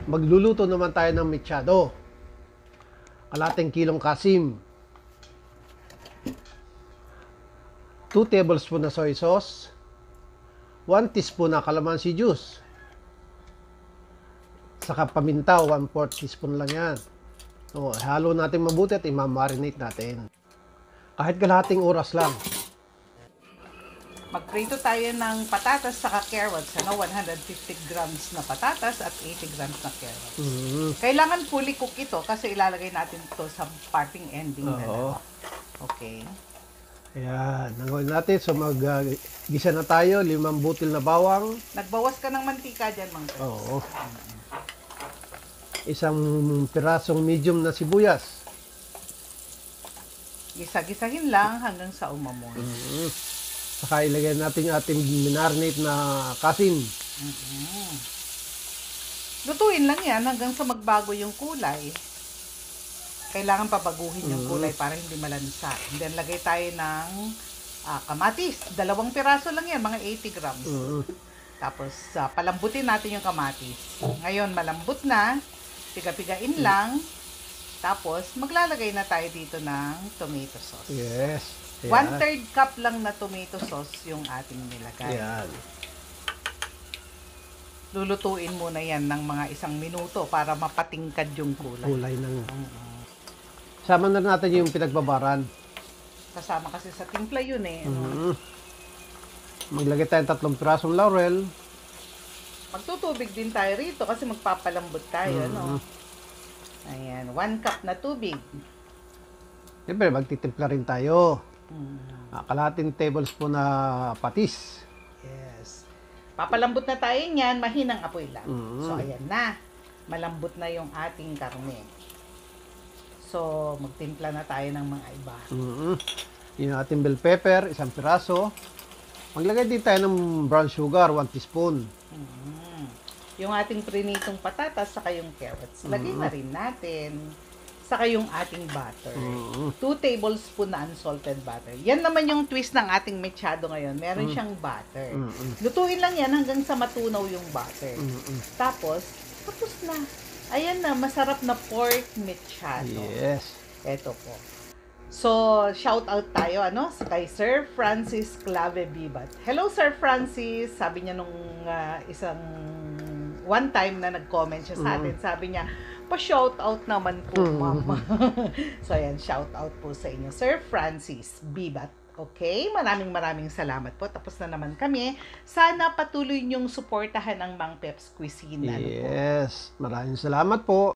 Magluluto naman tayo ng mechado. Kalating kilong kasim. 2 tablespoon na soy sauce. 1 teaspoon na calamansi juice. Saka paminta, 1/4 teaspoon lang yan. So, halo natin mabuti at imamarinate natin. Kahit kalahating oras lang. Magprito tayo ng patatas saka carrots. 150 grams na patatas at 80 grams na carrots. Kailangan fully cook ito kasi ilalagay natin ito sa parting ending na lang. Okay. Ayan, nangawin natin. So, mag-gisa na tayo. 5 butil na bawang. Nagbawas ka ng mantika dyan, Mang Chris. Oo. Isang pirasong medium na sibuyas. Gisa-gisahin lang hanggang sa umamoy. Saka ilagay natin yung ating minarinate na kasim. Lutuin lang yan hanggang sa magbago yung kulay. Kailangan pabaguhin yung kulay para hindi malansa. And then lagay tayo ng kamatis. 2 piraso lang yan, mga 80 grams. Tapos palambutin natin yung kamatis. Ngayon malambot na. Piga-pigain lang. Tapos maglalagay na tayo dito ng tomato sauce. Yes. 1/3 cup lang na tomato sauce yung ating nilagay. Ayan. Lulutuin muna yan ng mga 1 minuto para mapatingkad yung kulay. Kulay ng... Sama na natin yung pinagbabaran. Kasama kasi sa timpla yun eh. Maglagay tayo ng 3 pirasong laurel. Magtutubig din tayo rito kasi magpapalambot tayo. No? Ayan, 1 cup na tubig. Siyempre, magtitimpla rin tayo. Kalahating tablespoon na patis. Yes. Papalambot na tayo niyan, mahinang apoy lang. So, ayan na. Malambot na yung ating karne. So, magtimpla na tayo ng mga iba. Yung ating bell pepper, 1 piraso. Maglagay din tayo ng brown sugar, 1 teaspoon. Yung ating prinitong patatas, saka yung carrots. Lagay na rin natin. Saka yung ating butter. 2 tablespoon na unsalted butter. Yan naman yung twist ng ating mechado ngayon. Meron siyang butter. Lutuin lang yan hanggang sa matunaw yung butter. Tapos na. Ayan na, masarap na pork mechado. Yes. Eto po. So, shout out tayo, kay Sir Francis Clave Bibat. Hello, Sir Francis. Sabi niya nung one time na nag-comment siya sa atin, sabi niya, pa-shout out naman po, mama. So, ayan, shout out po sa inyo, Sir Francis Bibat. Okay? Maraming salamat po. Tapos na naman kami. Sana patuloy niyong suportahan ang Mang Peps Cuisine. Yes. Maraming salamat po.